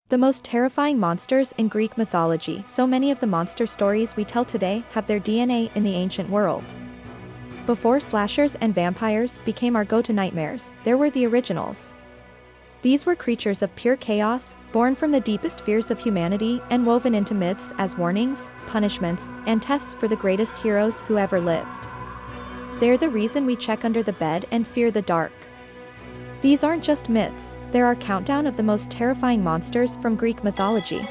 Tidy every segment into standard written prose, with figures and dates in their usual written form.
The most terrifying monsters in Greek mythology. So many of the monster stories we tell today have their DNA in the ancient world. Before slashers and vampires became our go-to nightmares, there were the originals. These were creatures of pure chaos, born from the deepest fears of humanity and woven into myths as warnings, punishments, and tests for the greatest heroes who ever lived. They're the reason we check under the bed and fear the dark. These aren't just myths, they're our countdown of the most terrifying monsters from Greek mythology.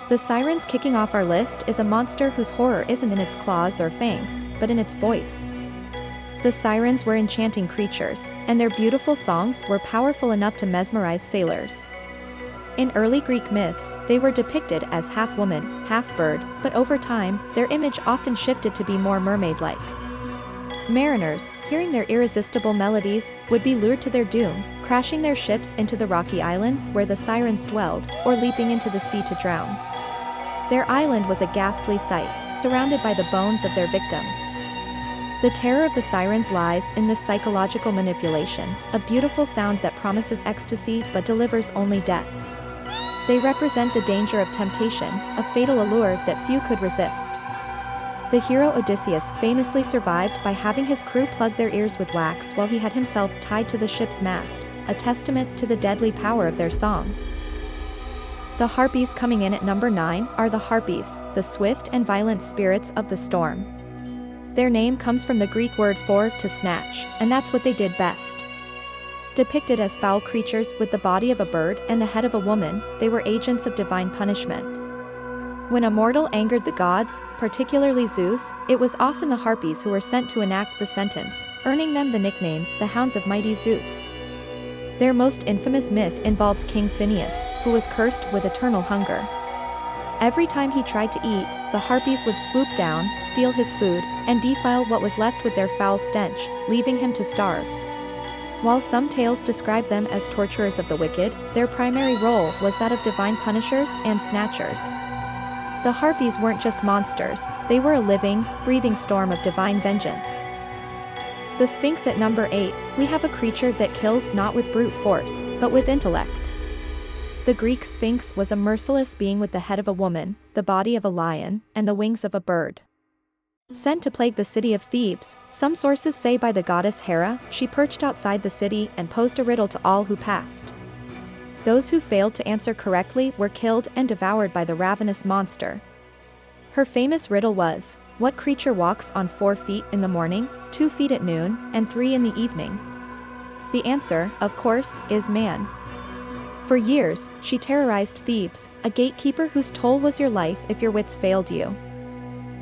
The sirens kicking off our list is a monster whose horror isn't in its claws or fangs, but in its voice. The sirens were enchanting creatures, and their beautiful songs were powerful enough to mesmerize sailors. In early Greek myths, they were depicted as half-woman, half-bird, but over time, their image often shifted to be more mermaid-like. Mariners, hearing their irresistible melodies, would be lured to their doom, crashing their ships into the rocky islands where the sirens dwelled, or leaping into the sea to drown. Their island was a ghastly sight, surrounded by the bones of their victims. The terror of the sirens lies in this psychological manipulation, a beautiful sound that promises ecstasy but delivers only death. They represent the danger of temptation, a fatal allure that few could resist. The hero Odysseus famously survived by having his crew plug their ears with wax while he had himself tied to the ship's mast, a testament to the deadly power of their song. The Harpies, coming in at number 9, are the Harpies, the swift and violent spirits of the storm. Their name comes from the Greek word for to snatch, and that's what they did best. Depicted as foul creatures with the body of a bird and the head of a woman, they were agents of divine punishment. When a mortal angered the gods, particularly Zeus, it was often the Harpies who were sent to enact the sentence, earning them the nickname, the Hounds of Mighty Zeus. Their most infamous myth involves King Phineus, who was cursed with eternal hunger. Every time he tried to eat, the Harpies would swoop down, steal his food, and defile what was left with their foul stench, leaving him to starve. While some tales describe them as torturers of the wicked, their primary role was that of divine punishers and snatchers. The Harpies weren't just monsters, they were a living, breathing storm of divine vengeance. The Sphinx at number 8, we have a creature that kills not with brute force, but with intellect. The Greek Sphinx was a merciless being with the head of a woman, the body of a lion, and the wings of a bird. Sent to plague the city of Thebes, some sources say by the goddess Hera, she perched outside the city and posed a riddle to all who passed. Those who failed to answer correctly were killed and devoured by the ravenous monster. Her famous riddle was, what creature walks on 4 feet in the morning, 2 feet at noon, and 3 in the evening? The answer, of course, is man. For years, she terrorized Thebes, a gatekeeper whose toll was your life if your wits failed you.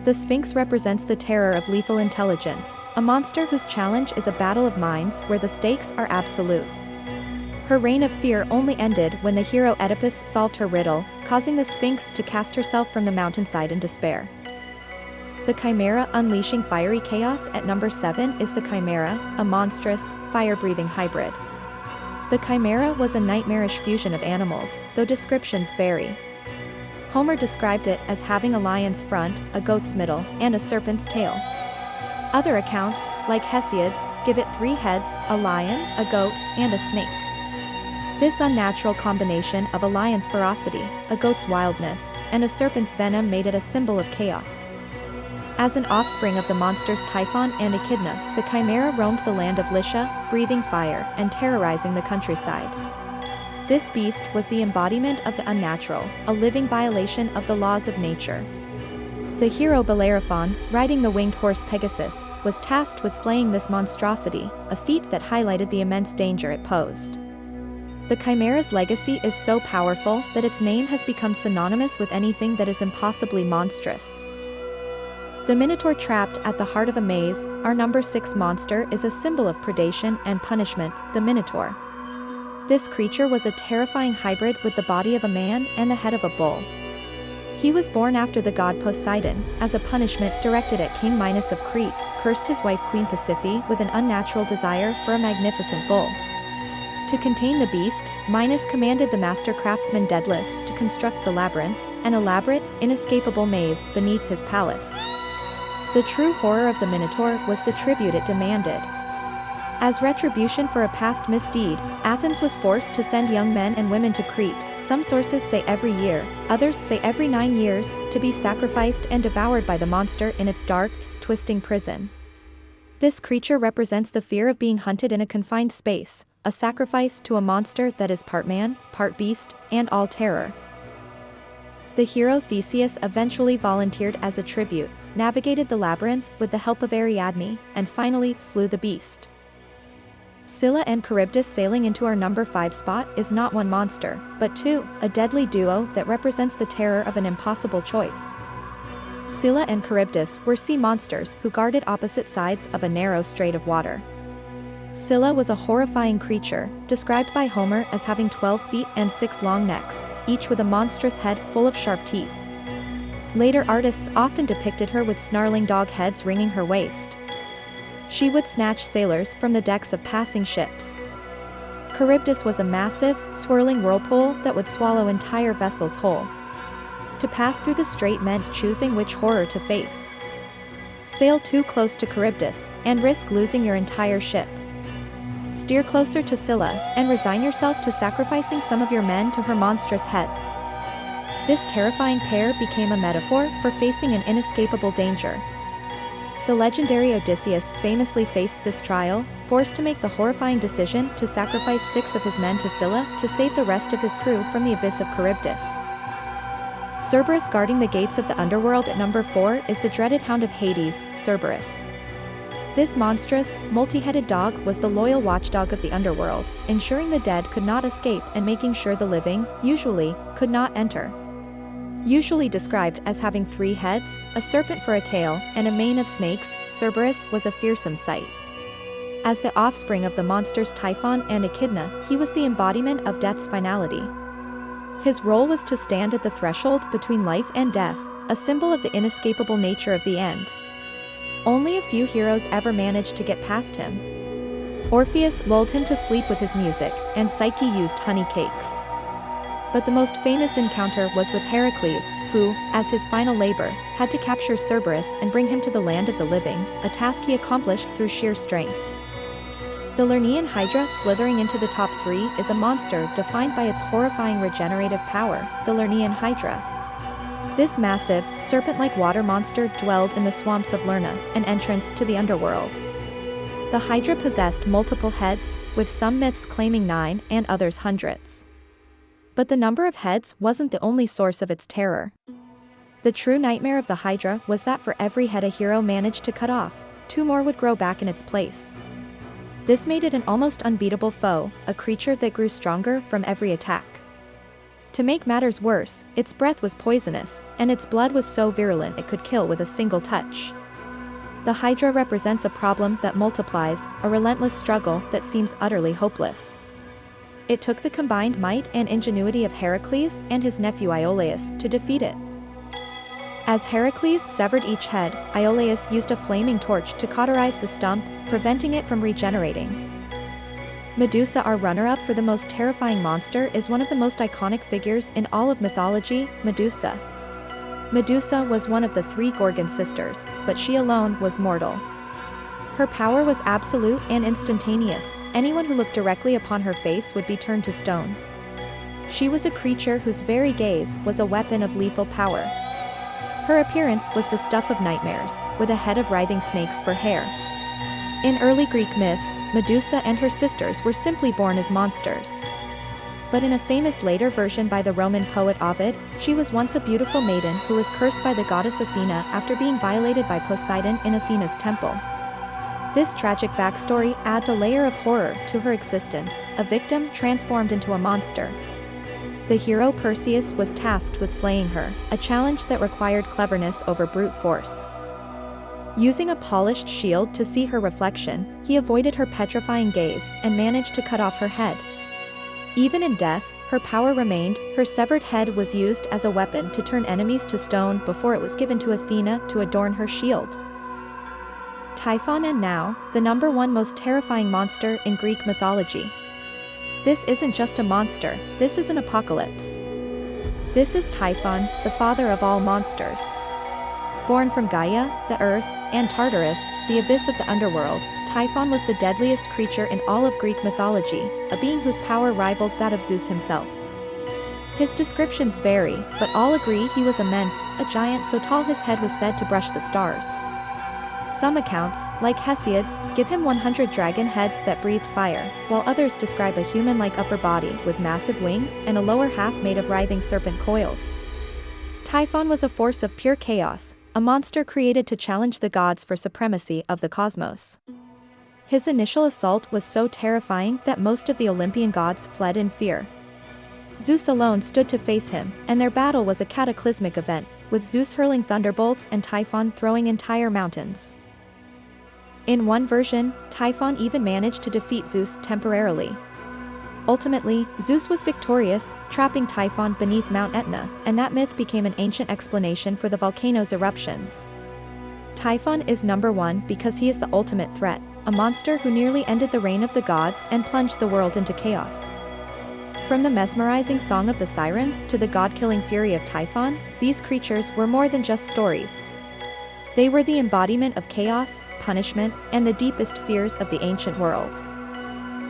The Sphinx represents the terror of lethal intelligence, a monster whose challenge is a battle of minds where the stakes are absolute. Her reign of fear only ended when the hero Oedipus solved her riddle, causing the Sphinx to cast herself from the mountainside in despair. The Chimera, unleashing fiery chaos at number 7, is the Chimera, a monstrous, fire-breathing hybrid. The Chimera was a nightmarish fusion of animals, though descriptions vary. Homer described it as having a lion's front, a goat's middle, and a serpent's tail. Other accounts, like Hesiod's, give it 3 heads, a lion, a goat, and a snake. This unnatural combination of a lion's ferocity, a goat's wildness, and a serpent's venom made it a symbol of chaos. As an offspring of the monsters Typhon and Echidna, the Chimera roamed the land of Lycia, breathing fire and terrorizing the countryside. This beast was the embodiment of the unnatural, a living violation of the laws of nature. The hero Bellerophon, riding the winged horse Pegasus, was tasked with slaying this monstrosity, a feat that highlighted the immense danger it posed. The Chimera's legacy is so powerful that its name has become synonymous with anything that is impossibly monstrous. The Minotaur, trapped at the heart of a maze, our number 6 monster, is a symbol of predation and punishment, the Minotaur. This creature was a terrifying hybrid with the body of a man and the head of a bull. He was born after the god Poseidon, as a punishment directed at King Minos of Crete, cursed his wife Queen Pasiphae with an unnatural desire for a magnificent bull. To contain the beast, Minos commanded the master craftsman Daedalus to construct the labyrinth, an elaborate, inescapable maze beneath his palace. The true horror of the Minotaur was the tribute it demanded. As retribution for a past misdeed, Athens was forced to send young men and women to Crete, some sources say every year, others say every 9 years, to be sacrificed and devoured by the monster in its dark, twisting prison. This creature represents the fear of being hunted in a confined space, a sacrifice to a monster that is part man, part beast, and all terror. The hero Theseus eventually volunteered as a tribute, navigated the labyrinth with the help of Ariadne, and finally slew the beast. Scylla and Charybdis sailing into our number 5 spot is not one monster, but two, a deadly duo that represents the terror of an impossible choice. Scylla and Charybdis were sea monsters who guarded opposite sides of a narrow strait of water. Scylla was a horrifying creature, described by Homer as having 12 feet and 6 long necks, each with a monstrous head full of sharp teeth. Later artists often depicted her with snarling dog heads wringing her waist. She would snatch sailors from the decks of passing ships. Charybdis was a massive, swirling whirlpool that would swallow entire vessels whole. To pass through the strait meant choosing which horror to face. Sail too close to Charybdis, and risk losing your entire ship. Steer closer to Scylla, and resign yourself to sacrificing some of your men to her monstrous heads. This terrifying pair became a metaphor for facing an inescapable danger. The legendary Odysseus famously faced this trial, forced to make the horrifying decision to sacrifice 6 of his men to Scylla to save the rest of his crew from the abyss of Charybdis. Cerberus guarding the gates of the underworld at number 4 is the dreaded hound of Hades, Cerberus. This monstrous, multi-headed dog was the loyal watchdog of the underworld, ensuring the dead could not escape and making sure the living, usually, could not enter. Usually described as having 3 heads, a serpent for a tail, and a mane of snakes, Cerberus was a fearsome sight. As the offspring of the monsters Typhon and Echidna, he was the embodiment of death's finality. His role was to stand at the threshold between life and death, a symbol of the inescapable nature of the end. Only a few heroes ever managed to get past him. Orpheus lulled him to sleep with his music, and Psyche used honey cakes. But the most famous encounter was with Heracles, who, as his final labor, had to capture Cerberus and bring him to the land of the living, a task he accomplished through sheer strength. The Lernaean Hydra slithering into the top 3 is a monster defined by its horrifying regenerative power, the Lernaean Hydra. This massive, serpent-like water monster dwelled in the swamps of Lerna, an entrance to the underworld. The Hydra possessed multiple heads, with some myths claiming 9 and others hundreds. But the number of heads wasn't the only source of its terror. The true nightmare of the Hydra was that for every head a hero managed to cut off, 2 more would grow back in its place. This made it an almost unbeatable foe, a creature that grew stronger from every attack. To make matters worse, its breath was poisonous, and its blood was so virulent it could kill with a single touch. The Hydra represents a problem that multiplies, a relentless struggle that seems utterly hopeless. It took the combined might and ingenuity of Heracles and his nephew Iolaus to defeat it. As Heracles severed each head, Iolaus used a flaming torch to cauterize the stump, preventing it from regenerating. Medusa, our runner-up for the most terrifying monster, is one of the most iconic figures in all of mythology, Medusa. Medusa was one of the 3 Gorgon sisters, but she alone was mortal. Her power was absolute and instantaneous. Anyone who looked directly upon her face would be turned to stone. She was a creature whose very gaze was a weapon of lethal power. Her appearance was the stuff of nightmares, with a head of writhing snakes for hair. In early Greek myths, Medusa and her sisters were simply born as monsters. But in a famous later version by the Roman poet Ovid, she was once a beautiful maiden who was cursed by the goddess Athena after being violated by Poseidon in Athena's temple. This tragic backstory adds a layer of horror to her existence, a victim transformed into a monster. The hero Perseus was tasked with slaying her, a challenge that required cleverness over brute force. Using a polished shield to see her reflection, he avoided her petrifying gaze and managed to cut off her head. Even in death, her power remained. Her severed head was used as a weapon to turn enemies to stone before it was given to Athena to adorn her shield. Typhon, and now, the number 1 most terrifying monster in Greek mythology. This isn't just a monster, this is an apocalypse. This is Typhon, the father of all monsters. Born from Gaia, the earth, and Tartarus, the abyss of the underworld, Typhon was the deadliest creature in all of Greek mythology, a being whose power rivaled that of Zeus himself. His descriptions vary, but all agree he was immense, a giant so tall his head was said to brush the stars. Some accounts, like Hesiod's, give him 100 dragon heads that breathed fire, while others describe a human-like upper body with massive wings and a lower half made of writhing serpent coils. Typhon was a force of pure chaos, a monster created to challenge the gods for supremacy of the cosmos. His initial assault was so terrifying that most of the Olympian gods fled in fear. Zeus alone stood to face him, and their battle was a cataclysmic event, with Zeus hurling thunderbolts and Typhon throwing entire mountains. In one version, Typhon even managed to defeat Zeus temporarily. Ultimately, Zeus was victorious, trapping Typhon beneath Mount Etna, and that myth became an ancient explanation for the volcano's eruptions. Typhon is number one because he is the ultimate threat, a monster who nearly ended the reign of the gods and plunged the world into chaos. From the mesmerizing song of the sirens to the god-killing fury of Typhon, these creatures were more than just stories. They were the embodiment of chaos, punishment, and the deepest fears of the ancient world.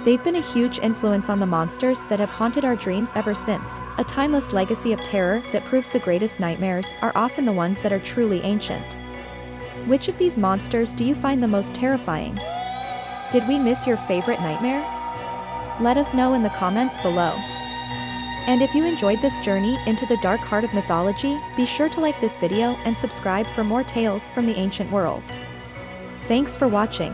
They've been a huge influence on the monsters that have haunted our dreams ever since, a timeless legacy of terror that proves the greatest nightmares are often the ones that are truly ancient. Which of these monsters do you find the most terrifying? Did we miss your favorite nightmare? Let us know in the comments below. And if you enjoyed this journey into the dark heart of mythology, be sure to like this video and subscribe for more tales from the ancient world. Thanks for watching.